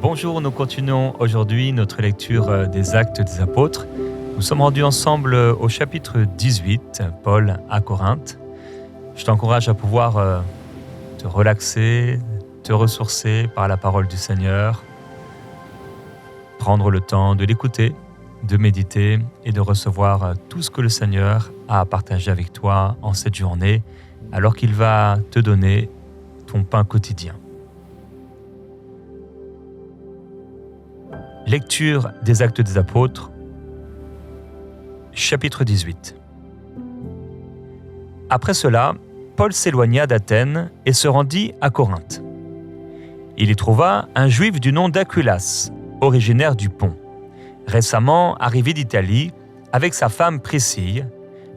Bonjour, nous continuons aujourd'hui notre lecture des Actes des Apôtres. Nous sommes rendus ensemble au chapitre 18, Paul à Corinthe. Je t'encourage à pouvoir te relaxer, te ressourcer par la parole du Seigneur, prendre le temps de l'écouter, de méditer et de recevoir tout ce que le Seigneur a à partager avec toi en cette journée, alors qu'il va te donner ton pain quotidien. Lecture des Actes des Apôtres, chapitre 18. Après cela, Paul s'éloigna d'Athènes et se rendit à Corinthe. Il y trouva un juif du nom d'Aquilas, originaire du Pont, récemment arrivé d'Italie avec sa femme Priscille,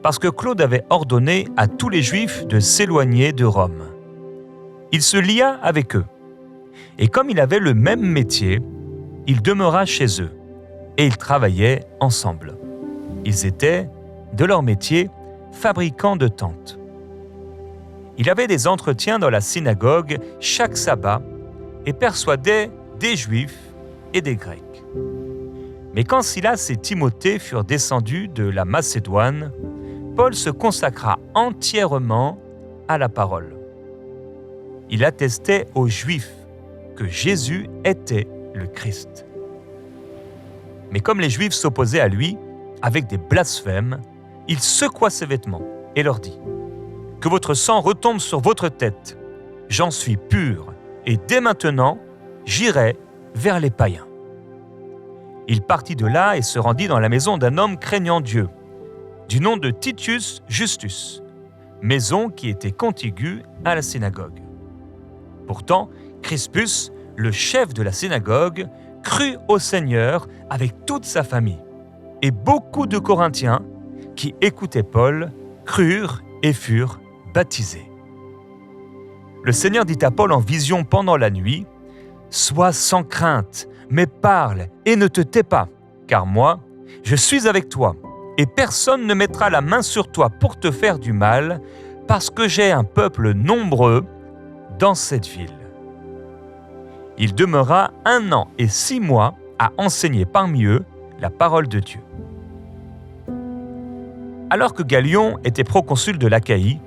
parce que Claude avait ordonné à tous les Juifs de s'éloigner de Rome. Il se lia avec eux, et comme il avait le même métier, il demeura chez eux, et ils travaillaient ensemble. Ils étaient, de leur métier, fabricants de tentes. Il avait des entretiens dans la synagogue chaque sabbat et persuadait des Juifs et des Grecs. Mais quand Silas et Timothée furent descendus de la Macédoine, Paul se consacra entièrement à la parole. Il attestait aux Juifs que Jésus était le Christ. Mais comme les Juifs s'opposaient à lui, avec des blasphèmes, il secoua ses vêtements et leur dit « Que votre sang retombe sur votre tête. J'en suis pur, et dès maintenant, j'irai vers les païens. » Il partit de là et se rendit dans la maison d'un homme craignant Dieu, du nom de Titus Justus, maison qui était contiguë à la synagogue. Pourtant, Crispus, le chef de la synagogue, crut au Seigneur avec toute sa famille. Et beaucoup de Corinthiens qui écoutaient Paul crurent et furent baptisés. Le Seigneur dit à Paul en vision pendant la nuit : « Sois sans crainte, mais parle et ne te tais pas, car moi, je suis avec toi, et personne ne mettra la main sur toi pour te faire du mal, parce que j'ai un peuple nombreux dans cette ville. » Il demeura 1 an et 6 mois à enseigner parmi eux la parole de Dieu. Alors que Gallion était proconsul de l'Achaïe,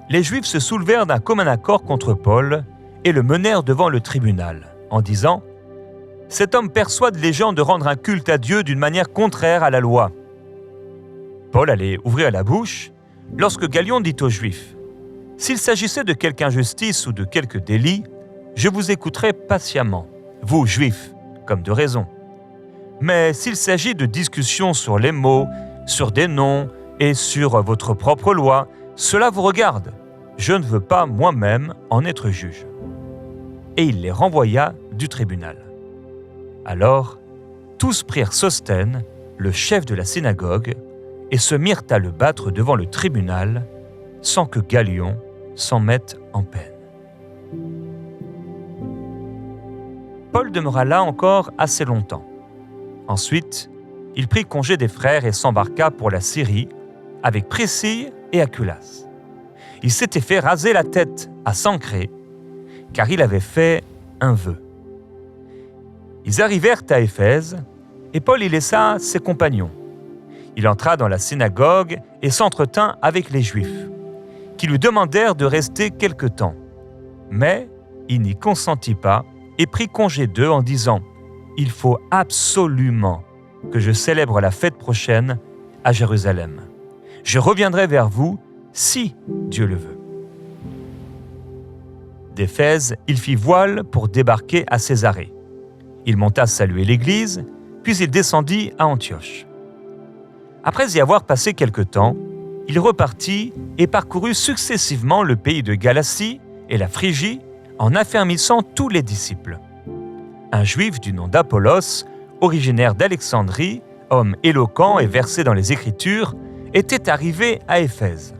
les Juifs se soulevèrent d'un commun accord contre Paul et le menèrent devant le tribunal, en disant « Cet homme persuade les gens de rendre un culte à Dieu d'une manière contraire à la loi. » Paul allait ouvrir la bouche lorsque Gallion dit aux Juifs « S'il s'agissait de quelque injustice ou de quelque délit, je vous écouterai patiemment, vous, Juifs, comme de raison. Mais s'il s'agit de discussions sur les mots, sur des noms et sur votre propre loi, cela vous regarde. Je ne veux pas moi-même en être juge. » Et il les renvoya du tribunal. Alors, tous prirent Sosthène, le chef de la synagogue, et se mirent à le battre devant le tribunal, sans que Gallion s'en mette en peine. Paul demeura là encore assez longtemps. Ensuite, il prit congé des frères et s'embarqua pour la Syrie avec Priscille et Aquilas. Il s'était fait raser la tête à Sancré, car il avait fait un vœu. Ils arrivèrent à Éphèse, et Paul y laissa ses compagnons. Il entra dans la synagogue et s'entretint avec les Juifs, qui lui demandèrent de rester quelque temps. Mais il n'y consentit pas, et prit congé d'eux en disant « Il faut absolument que je célèbre la fête prochaine à Jérusalem. Je reviendrai vers vous si Dieu le veut. » D'Éphèse, il fit voile pour débarquer à Césarée. Il monta saluer l'Église, puis il descendit à Antioche. Après y avoir passé quelque temps, il repartit et parcourut successivement le pays de Galatie et la Phrygie, en affermissant tous les disciples. Un juif du nom d'Apollos, originaire d'Alexandrie, homme éloquent et versé dans les Écritures, était arrivé à Éphèse.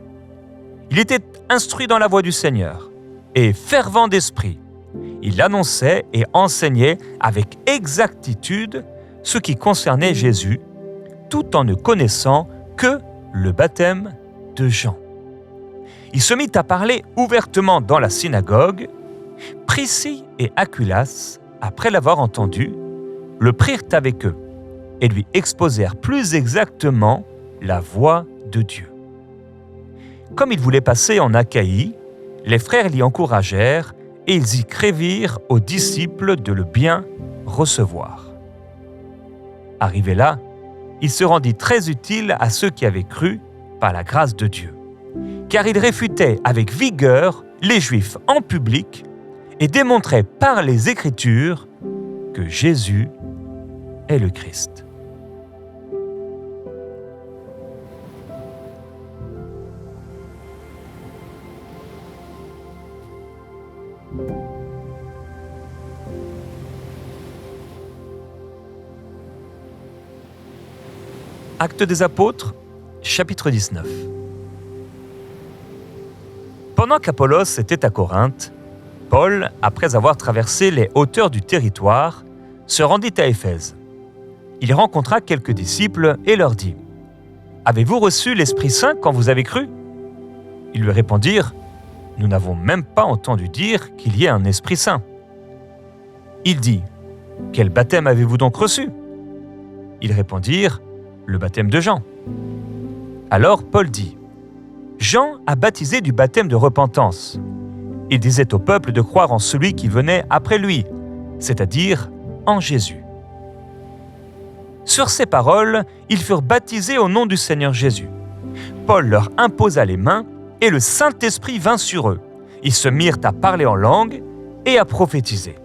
Il était instruit dans la voie du Seigneur et fervent d'esprit. Il annonçait et enseignait avec exactitude ce qui concernait Jésus, tout en ne connaissant que le baptême de Jean. Il se mit à parler ouvertement dans la synagogue. Priscille et Aquilas, après l'avoir entendu, le prirent avec eux et lui exposèrent plus exactement la voie de Dieu. Comme il voulait passer en Achaïe, les frères l'y encouragèrent et ils y crévirent aux disciples de le bien recevoir. Arrivé là, il se rendit très utile à ceux qui avaient cru par la grâce de Dieu, car il réfutait avec vigueur les Juifs en public et démontrait par les Écritures que Jésus est le Christ. Actes des Apôtres, chapitre 19. Pendant qu'Apollos était à Corinthe, Paul, après avoir traversé les hauteurs du territoire, se rendit à Éphèse. Il rencontra quelques disciples et leur dit : « Avez-vous reçu l'Esprit Saint quand vous avez cru ?» Ils lui répondirent : « Nous n'avons même pas entendu dire qu'il y ait un Esprit Saint. » Il dit : « Quel baptême avez-vous donc reçu ?» Ils répondirent : « Le baptême de Jean. » Alors Paul dit : « Jean a baptisé du baptême de repentance. Il disait au peuple de croire en celui qui venait après lui, c'est-à-dire en Jésus. » Sur ces paroles, ils furent baptisés au nom du Seigneur Jésus. Paul leur imposa les mains et le Saint-Esprit vint sur eux. Ils se mirent à parler en langue et à prophétiser.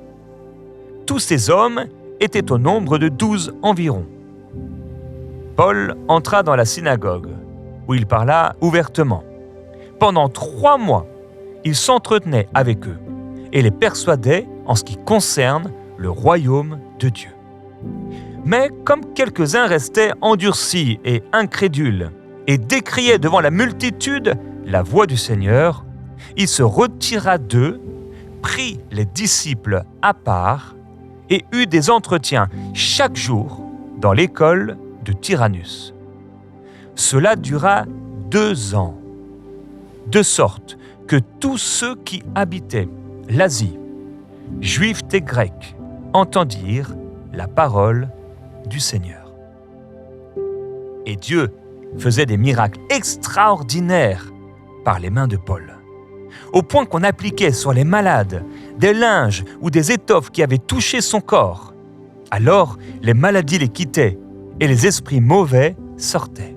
Tous ces hommes étaient au nombre de 12 environ. Paul entra dans la synagogue, où il parla ouvertement. Pendant 3 mois, il s'entretenait avec eux et les persuadait en ce qui concerne le royaume de Dieu. Mais comme quelques-uns restaient endurcis et incrédules et décriaient devant la multitude la voix du Seigneur, il se retira d'eux, prit les disciples à part et eut des entretiens chaque jour dans l'école de Tyrannus. Cela dura 2 ans, de sorte que tous ceux qui habitaient l'Asie, juifs et grecs, entendirent la parole du Seigneur. Et Dieu faisait des miracles extraordinaires par les mains de Paul, au point qu'on appliquait sur les malades des linges ou des étoffes qui avaient touché son corps. Alors les maladies les quittaient et les esprits mauvais sortaient.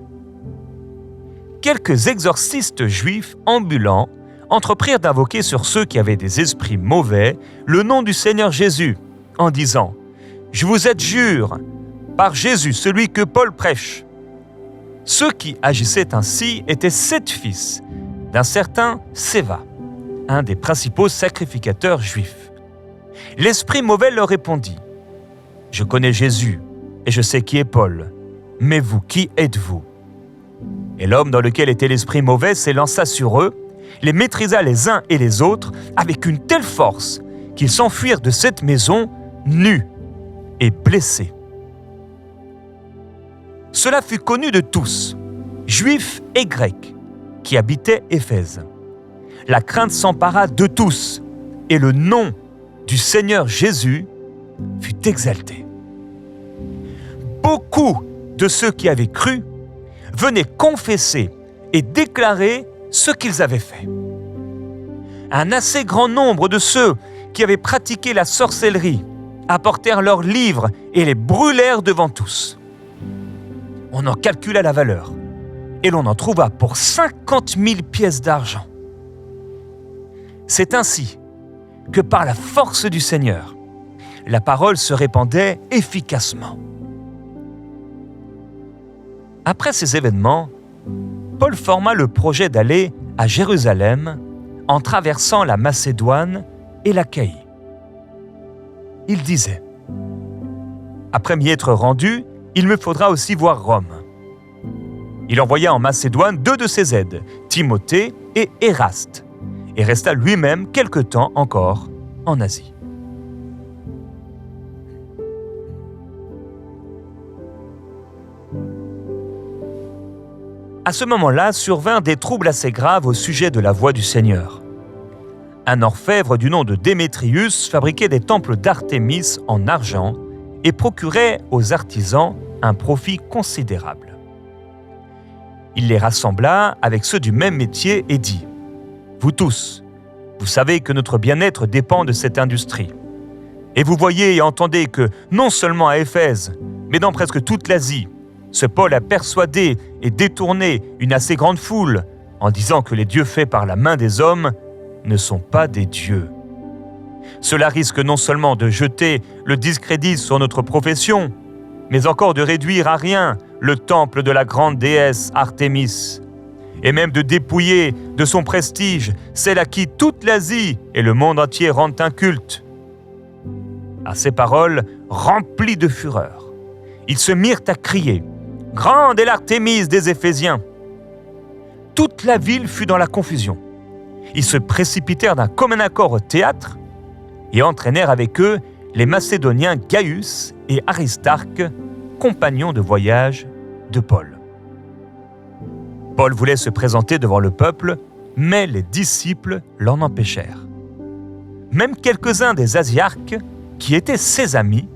Quelques exorcistes juifs ambulants entreprirent d'invoquer sur ceux qui avaient des esprits mauvais le nom du Seigneur Jésus, en disant : « Je vous adjure, par Jésus, celui que Paul prêche. » Ceux qui agissaient ainsi étaient 7 fils d'un certain Séva, un des principaux sacrificateurs juifs. L'esprit mauvais leur répondit : « Je connais Jésus et je sais qui est Paul, mais vous, qui êtes-vous » Et l'homme dans lequel était l'esprit mauvais s'élança sur eux, les maîtrisa les uns et les autres avec une telle force qu'ils s'enfuirent de cette maison nus et blessés. Cela fut connu de tous, juifs et grecs, qui habitaient Éphèse. La crainte s'empara de tous, et le nom du Seigneur Jésus fut exalté. Beaucoup de ceux qui avaient cru venaient confesser et déclarer ce qu'ils avaient fait. Un assez grand nombre de ceux qui avaient pratiqué la sorcellerie apportèrent leurs livres et les brûlèrent devant tous. On en calcula la valeur et l'on en trouva pour 50 000 pièces d'argent. C'est ainsi que par la force du Seigneur, la parole se répandait efficacement. Après ces événements, Paul forma le projet d'aller à Jérusalem en traversant la Macédoine et l'Achaïe. Il disait : « Après m'y être rendu, il me faudra aussi voir Rome. » Il envoya en Macédoine 2 de ses aides, Timothée et Éraste, et resta lui-même quelque temps encore en Asie. À ce moment-là survinrent des troubles assez graves au sujet de la voie du Seigneur. Un orfèvre du nom de Démétrius fabriquait des temples d'Artémis en argent et procurait aux artisans un profit considérable. Il les rassembla avec ceux du même métier et dit : « Vous tous, vous savez que notre bien-être dépend de cette industrie. Et vous voyez et entendez que, non seulement à Éphèse, mais dans presque toute l'Asie, ce Paul a persuadé et détourné une assez grande foule en disant que les dieux faits par la main des hommes ne sont pas des dieux. Cela risque non seulement de jeter le discrédit sur notre profession, mais encore de réduire à rien le temple de la grande déesse Artémis, et même de dépouiller de son prestige celle à qui toute l'Asie et le monde entier rendent un culte. » À ces paroles, remplis de fureur, ils se mirent à crier : « Grande est l'Artémis des Éphésiens !» Toute la ville fut dans la confusion. Ils se précipitèrent d'un commun accord au théâtre et entraînèrent avec eux les Macédoniens Gaius et Aristarque, compagnons de voyage de Paul. Paul voulait se présenter devant le peuple, mais les disciples l'en empêchèrent. Même quelques-uns des Asiarques, qui étaient ses amis,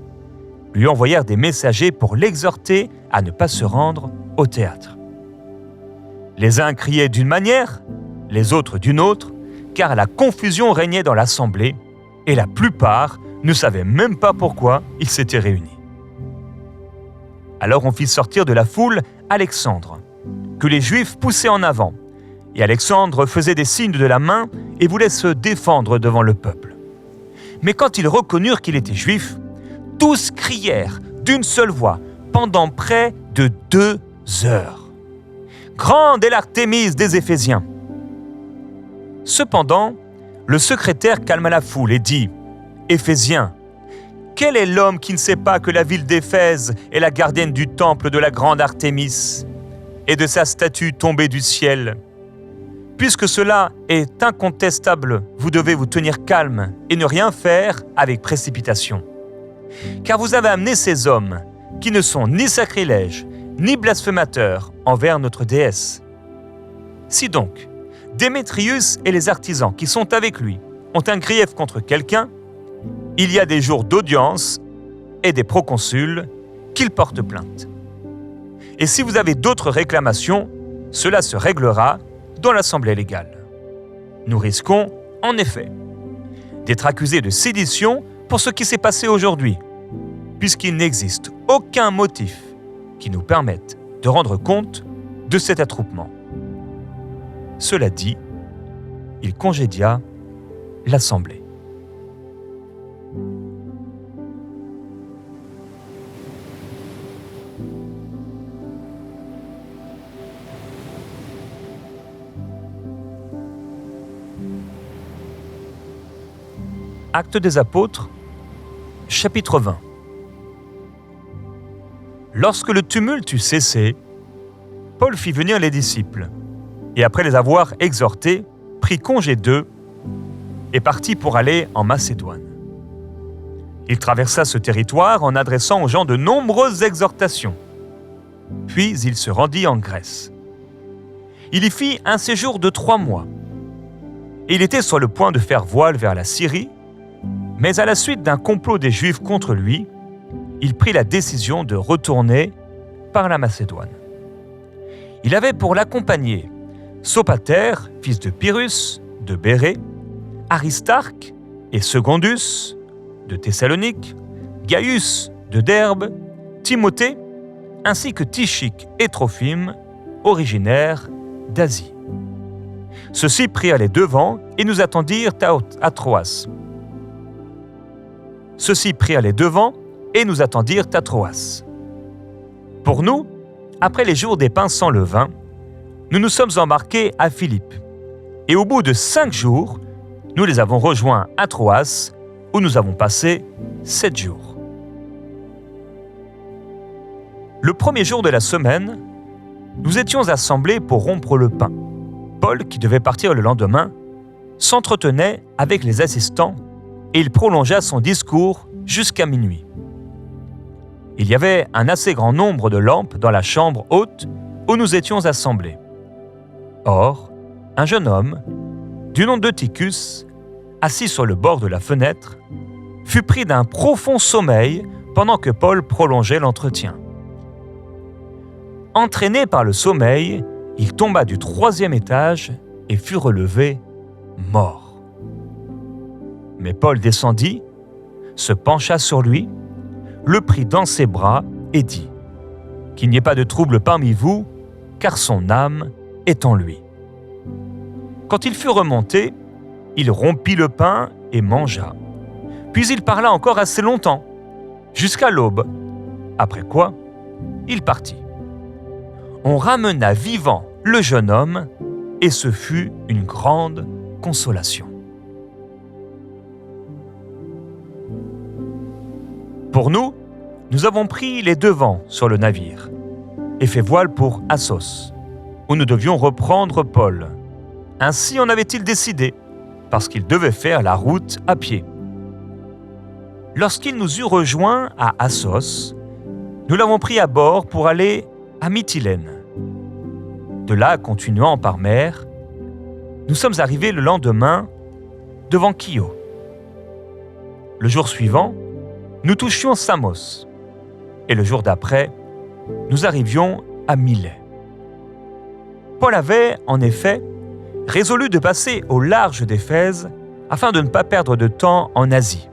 lui envoyèrent des messagers pour l'exhorter à ne pas se rendre au théâtre. Les uns criaient d'une manière, les autres d'une autre, car la confusion régnait dans l'assemblée et la plupart ne savaient même pas pourquoi ils s'étaient réunis. Alors on fit sortir de la foule Alexandre, que les Juifs poussaient en avant, et Alexandre faisait des signes de la main et voulait se défendre devant le peuple. Mais quand ils reconnurent qu'il était juif, tous crièrent d'une seule voix pendant près de 2 heures. « Grande est l'Artémis des Éphésiens !» Cependant, le secrétaire calma la foule et dit : « Éphésiens, quel est l'homme qui ne sait pas que la ville d'Éphèse est la gardienne du temple de la grande Artémis et de sa statue tombée du ciel ? Puisque cela est incontestable, vous devez vous tenir calme et ne rien faire avec précipitation. Car vous avez amené ces hommes qui ne sont ni sacrilèges, ni blasphémateurs envers notre déesse. Si donc, Démétrius et les artisans qui sont avec lui ont un grief contre quelqu'un, il y a des jours d'audience et des proconsuls qu'ils portent plainte. Et si vous avez d'autres réclamations, cela se réglera dans l'assemblée légale. Nous risquons, en effet, d'être accusés de sédition pour ce qui s'est passé aujourd'hui, puisqu'il n'existe aucun motif qui nous permette de rendre compte de cet attroupement. Cela dit, il congédia l'assemblée. Actes des Apôtres, chapitre 20. Lorsque le tumulte eut cessé, Paul fit venir les disciples, et après les avoir exhortés, prit congé d'eux et partit pour aller en Macédoine. Il traversa ce territoire en adressant aux gens de nombreuses exhortations. Puis il se rendit en Grèce. Il y fit un séjour de 3 mois. Et il était sur le point de faire voile vers la Syrie, mais à la suite d'un complot des Juifs contre lui, il prit la décision de retourner par la Macédoine. Il avait pour l'accompagner Sopater, fils de Pyrrhus, de Bérée, Aristarque et Secondus, de Thessalonique, Gaius, de Derbe, Timothée, ainsi que Tychique et Trophime, originaires d'Asie. Ceux-ci prirent les devants et nous attendirent à Troas. Pour nous, après les jours des pains sans levain, nous nous sommes embarqués à Philippe, et au bout de 5 jours, nous les avons rejoints à Troas, où nous avons passé 7 jours. Le premier jour de la semaine, nous étions assemblés pour rompre le pain. Paul, qui devait partir le lendemain, s'entretenait avec les assistants et il prolongea son discours jusqu'à minuit. Il y avait un assez grand nombre de lampes dans la chambre haute où nous étions assemblés. Or, un jeune homme, du nom d'Eutychus, assis sur le bord de la fenêtre, fut pris d'un profond sommeil pendant que Paul prolongeait l'entretien. Entraîné par le sommeil, il tomba du 3e étage et fut relevé mort. Mais Paul descendit, se pencha sur lui, le prit dans ses bras et dit « Qu'il n'y ait pas de trouble parmi vous, car son âme est en lui. » Quand il fut remonté, il rompit le pain et mangea. Puis il parla encore assez longtemps, jusqu'à l'aube, après quoi il partit. On ramena vivant le jeune homme, et ce fut une grande consolation. Pour nous, nous avons pris les devants sur le navire et fait voile pour Assos, où nous devions reprendre Paul. Ainsi en avait-il décidé, parce qu'il devait faire la route à pied. Lorsqu'il nous eut rejoints à Assos, nous l'avons pris à bord pour aller à Mytilène. De là, continuant par mer, nous sommes arrivés le lendemain devant Chio. Le jour suivant, nous touchions Samos, et le jour d'après, nous arrivions à Milet. Paul avait, en effet, résolu de passer au large d'Éphèse afin de ne pas perdre de temps en Asie,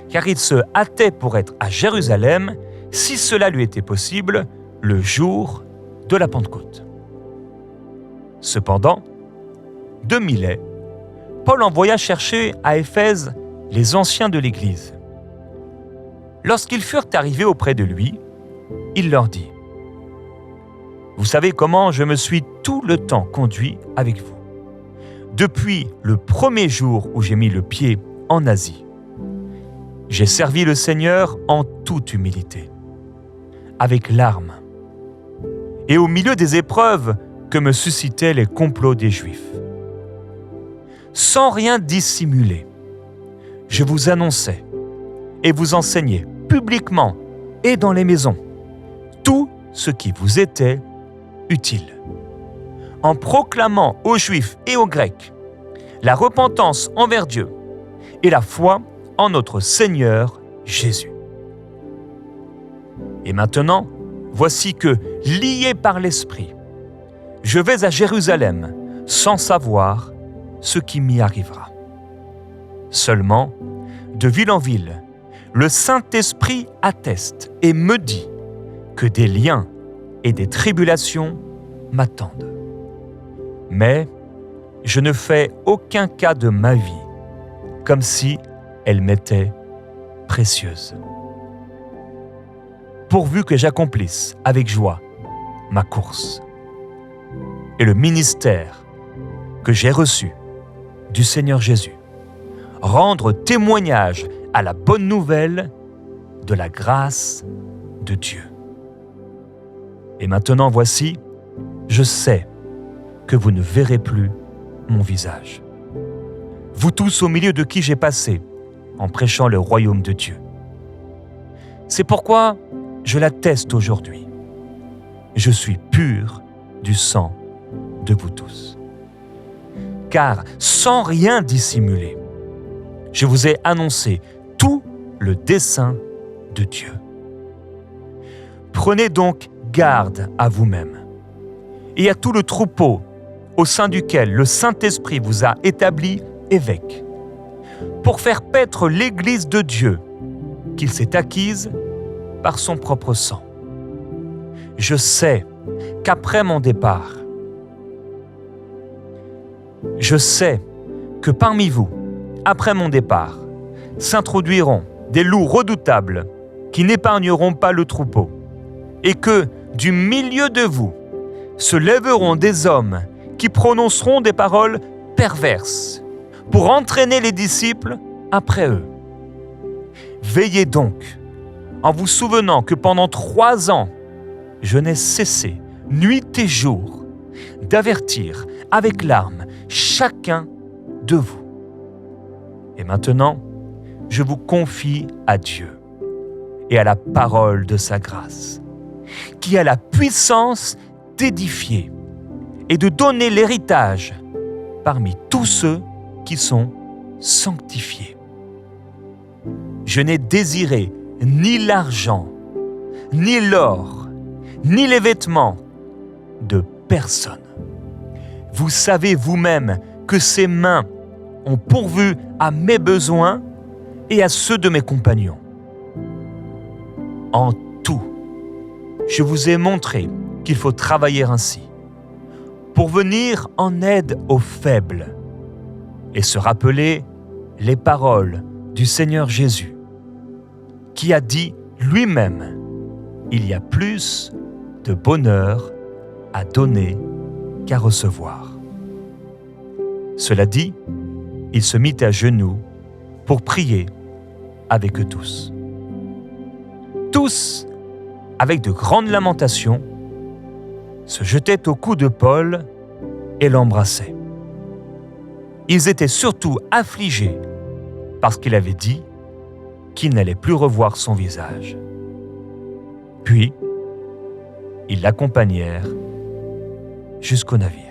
car il se hâtait pour être à Jérusalem, si cela lui était possible, le jour de la Pentecôte. Cependant, de Milet, Paul envoya chercher à Éphèse les anciens de l'Église. Lorsqu'ils furent arrivés auprès de lui, il leur dit « Vous savez comment je me suis tout le temps conduit avec vous, depuis le premier jour où j'ai mis le pied en Asie. J'ai servi le Seigneur en toute humilité, avec larmes, et au milieu des épreuves que me suscitaient les complots des Juifs. Sans rien dissimuler, je vous annonçais et vous enseignais publiquement et dans les maisons tout ce qui vous était utile, en proclamant aux Juifs et aux Grecs la repentance envers Dieu et la foi en notre Seigneur Jésus. Et maintenant, voici que, lié par l'Esprit, je vais à Jérusalem sans savoir ce qui m'y arrivera. Seulement, de ville en ville, le Saint-Esprit atteste et me dit que des liens et des tribulations m'attendent. Mais je ne fais aucun cas de ma vie, comme si elle m'était précieuse. Pourvu que j'accomplisse avec joie ma course et le ministère que j'ai reçu du Seigneur Jésus, rendre témoignage à la bonne nouvelle de la grâce de Dieu. Et maintenant, voici, je sais que vous ne verrez plus mon visage. Vous tous au milieu de qui j'ai passé en prêchant le royaume de Dieu. C'est pourquoi je l'atteste aujourd'hui. Je suis pur du sang de vous tous. Car sans rien dissimuler, je vous ai annoncé tout le dessein de Dieu. Prenez donc garde à vous-même et à tout le troupeau au sein duquel le Saint-Esprit vous a établi évêque, pour faire paître l'Église de Dieu qu'il s'est acquise par son propre sang. Je sais qu'après mon départ, je sais que parmi vous, après mon départ, s'introduiront des loups redoutables qui n'épargneront pas le troupeau, et que, du milieu de vous, se lèveront des hommes qui prononceront des paroles perverses pour entraîner les disciples après eux. Veillez donc, en vous souvenant que pendant 3 ans, je n'ai cessé, nuit et jour, d'avertir avec larmes chacun de vous. Et maintenant, je vous confie à Dieu et à la parole de sa grâce, qui a la puissance d'édifier et de donner l'héritage parmi tous ceux qui sont sanctifiés. Je n'ai désiré ni l'argent, ni l'or, ni les vêtements de personne. Vous savez vous-même que ces mains ont pourvu à mes besoins et à ceux de mes compagnons. En tout, je vous ai montré qu'il faut travailler ainsi, pour venir en aide aux faibles et se rappeler les paroles du Seigneur Jésus, qui a dit lui-même: il y a plus de bonheur à donner qu'à recevoir. Cela dit, il se mit à genoux pour prier avec eux tous. Tous, avec de grandes lamentations, se jetaient au cou de Paul et l'embrassaient. Ils étaient surtout affligés parce qu'il avait dit qu'ils n'allaient plus revoir son visage. Puis, ils l'accompagnèrent jusqu'au navire.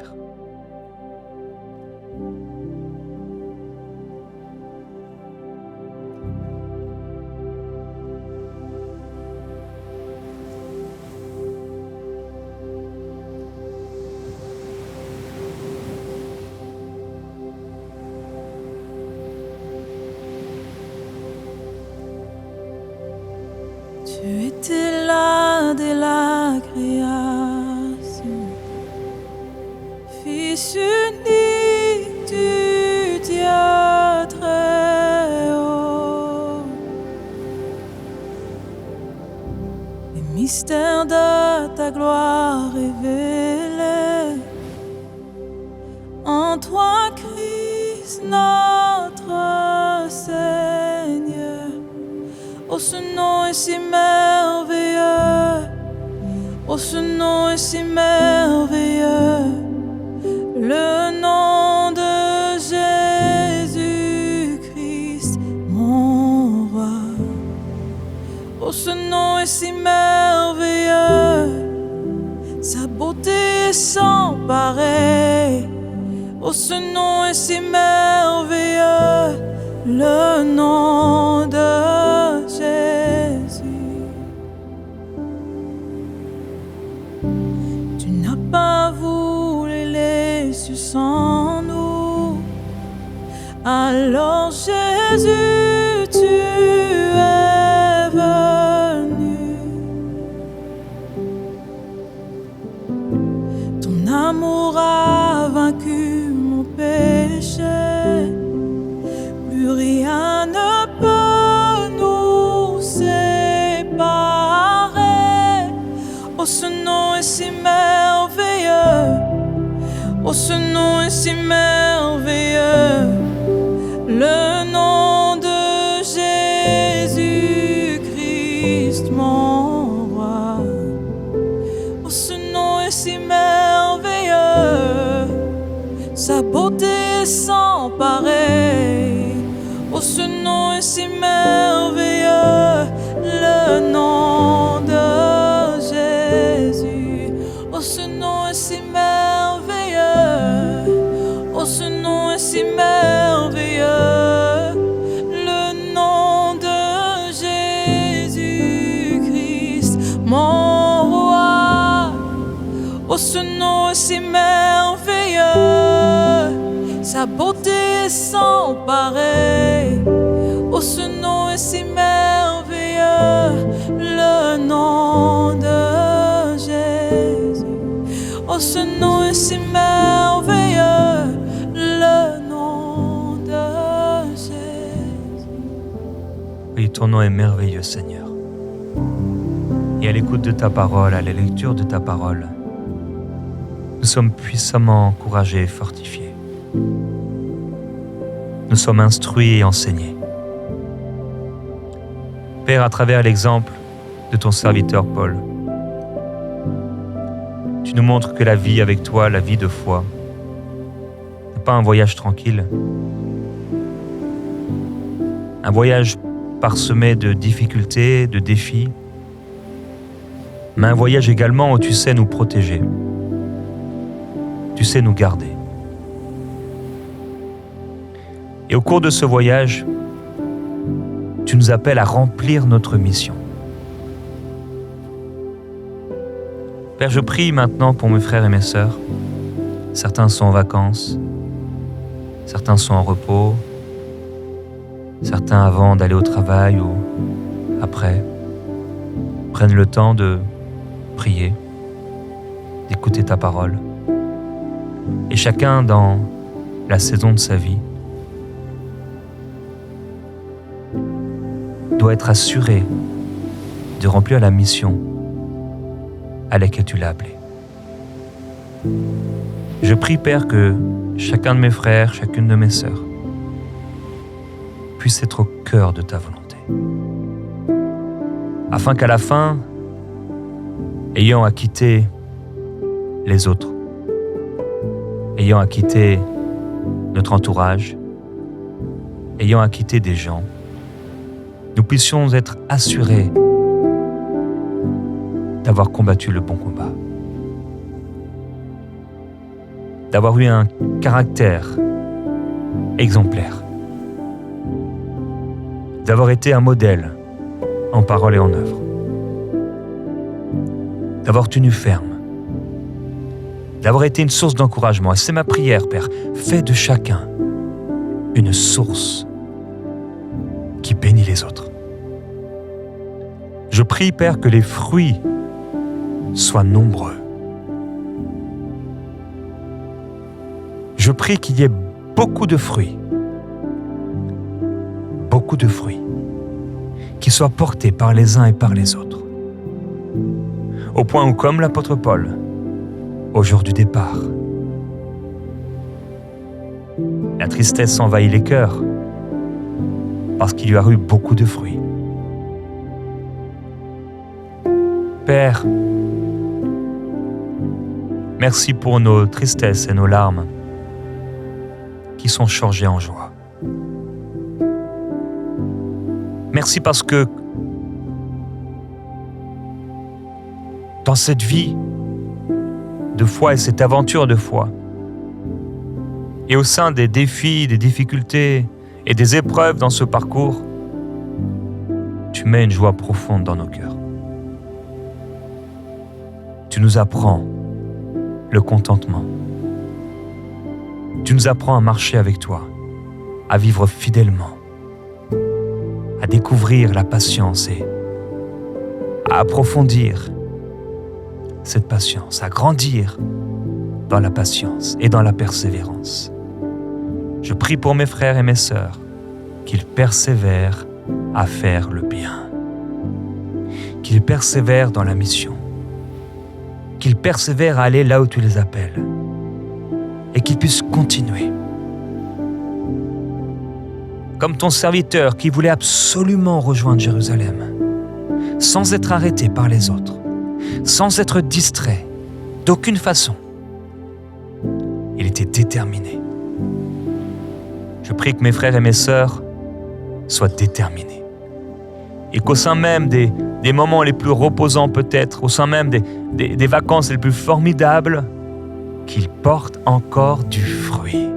Tu étais là dès la création, Fils unique du Dieu très haut. Les mystères de ta gloire révélés en toi, Christ, notre Seigneur. Oh, ce nom est si merveilleux, oh, ce nom est si merveilleux, le nom de Jésus-Christ, mon roi. Oh, ce nom est si merveilleux, sa beauté est sans pareil. Oh, ce nom est si merveilleux, le nom de Jésus. Tu n'as pas voulu les cieux sans nous. Alors Jésus, tu es venu. Ton amour a vaincu mon péché. Plus rien ne peut nous séparer. Oh, ce nom est si merveilleux, oh, ce nom est si merveilleux, le nom de Jésus-Christ, mon roi. Oh, ce nom est si merveilleux, sa beauté est sans pareil. Oh, ce nom est si merveilleux, le nom de Jésus. Oh, ce nom est si merveilleux, oh, ce nom est si merveilleux, le nom de Jésus-Christ, mon roi. Oh, ce nom est si merveilleux, sa beauté est sans pareil. Oh, ce nom est si merveilleux, le nom de Jésus. Oh, ce nom est si merveilleux, le nom de Jésus. Oui, ton nom est merveilleux, Seigneur. Et à l'écoute de ta parole, à la lecture de ta parole, nous sommes puissamment encouragés et fortifiés. Nous sommes instruits et enseignés. Père, à travers l'exemple de ton serviteur Paul, tu nous montres que la vie avec toi, la vie de foi, n'est pas un voyage tranquille, un voyage parsemé de difficultés, de défis, mais un voyage également où tu sais nous protéger, tu sais nous garder. Et au cours de ce voyage, tu nous appelles à remplir notre mission. Père, je prie maintenant pour mes frères et mes sœurs. Certains sont en vacances, certains sont en repos, certains avant d'aller au travail ou après prennent le temps de prier, d'écouter ta parole. Et chacun dans la saison de sa vie doit être assuré de remplir la mission à laquelle tu l'as appelé. Je prie, Père, que chacun de mes frères, chacune de mes sœurs puisse être au cœur de ta volonté. Afin qu'à la fin, ayant à quitter les autres, ayant à quitter notre entourage, ayant à quitter des gens, nous puissions être assurés d'avoir combattu le bon combat, d'avoir eu un caractère exemplaire, d'avoir été un modèle en parole et en œuvre, d'avoir tenu ferme, d'avoir été une source d'encouragement. Et c'est ma prière, Père, fais de chacun une source qui bénit les autres. Je prie, Père, que les fruits soient nombreux. Je prie qu'il y ait beaucoup de fruits qui soient portés par les uns et par les autres. Au point où, comme l'apôtre Paul, au jour du départ, la tristesse envahit les cœurs parce qu'il y a eu beaucoup de fruits. Père, merci pour nos tristesses et nos larmes qui sont changées en joie. Merci parce que dans cette vie de foi et cette aventure de foi, et au sein des défis, des difficultés et des épreuves dans ce parcours, tu mets une joie profonde dans nos cœurs. Tu nous apprends le contentement. Tu nous apprends à marcher avec toi, à vivre fidèlement, à découvrir la patience et à approfondir cette patience, à grandir dans la patience et dans la persévérance. Je prie pour mes frères et mes sœurs qu'ils persévèrent à faire le bien, qu'ils persévèrent dans la mission, qu'ils persévèrent à aller là où tu les appelles et qu'ils puissent continuer. Comme ton serviteur qui voulait absolument rejoindre Jérusalem, sans être arrêté par les autres, sans être distrait, d'aucune façon. Il était déterminé. Je prie que mes frères et mes sœurs soient déterminés. Et qu'au sein même des moments les plus reposants peut-être, au sein même des vacances les plus formidables, qu'ils portent encore du fruit.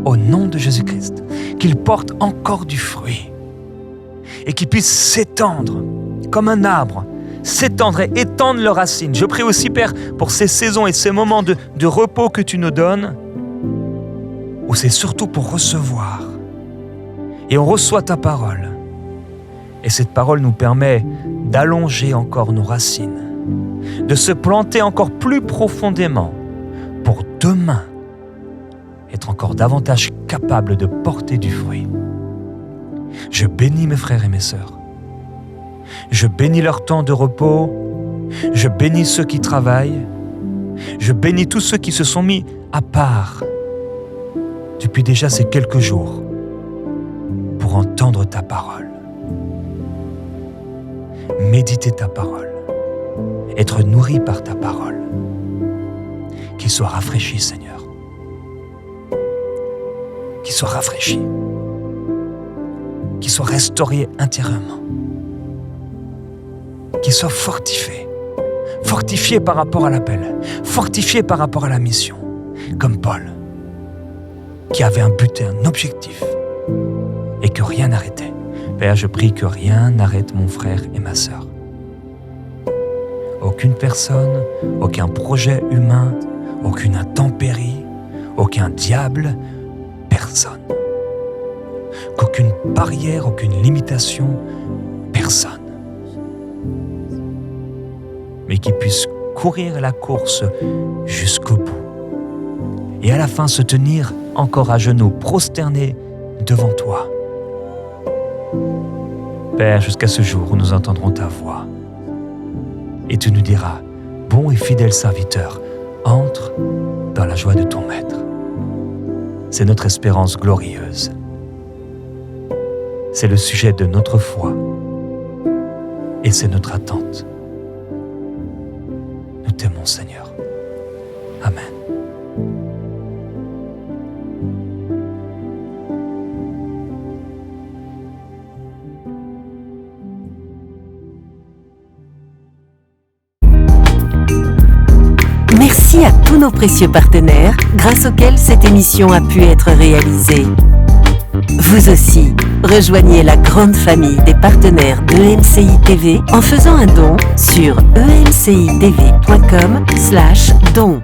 Au nom de Jésus-Christ, qu'ils portent encore du fruit. Et qu'ils puissent s'étendre comme un arbre, s'étendre et étendre leurs racines. Je prie aussi, Père, pour ces saisons et ces moments de repos que tu nous donnes, où c'est surtout pour recevoir. Et on reçoit ta parole. Et cette parole nous permet d'allonger encore nos racines, de se planter encore plus profondément pour demain être encore davantage capable de porter du fruit. Je bénis mes frères et mes sœurs. Je bénis leur temps de repos. Je bénis ceux qui travaillent. Je bénis tous ceux qui se sont mis à part depuis déjà ces quelques jours pour entendre ta parole, méditer ta parole, être nourri par ta parole. Qu'ils soient rafraîchis, Seigneur. Qu'ils soient rafraîchis. Qu'ils soient restaurés intérieurement. Qu'ils soient fortifiés. Fortifiés par rapport à l'appel. Fortifiés par rapport à la mission. comme Paul, qui avait un but et un objectif, et que rien n'arrêtait. Père, je prie que rien n'arrête mon frère et ma sœur. Aucune personne, aucun projet humain, aucune intempérie, aucun diable, personne. Qu'aucune barrière, aucune limitation, personne. Mais qui puisse courir la course jusqu'au bout. Et à la fin se tenir encore à genoux, prosternés devant toi. Père, jusqu'à ce jour où nous entendrons ta voix. Et tu nous diras, bon et fidèle serviteur, entre dans la joie de ton maître. C'est notre espérance glorieuse. C'est le sujet de notre foi. Et c'est notre attente. Nous t'aimons, Seigneur. Amen. Merci à tous nos précieux partenaires, grâce auxquels cette émission a pu être réalisée. Vous aussi, rejoignez la grande famille des partenaires d'EMCI TV en faisant un don sur emcitv.com/don.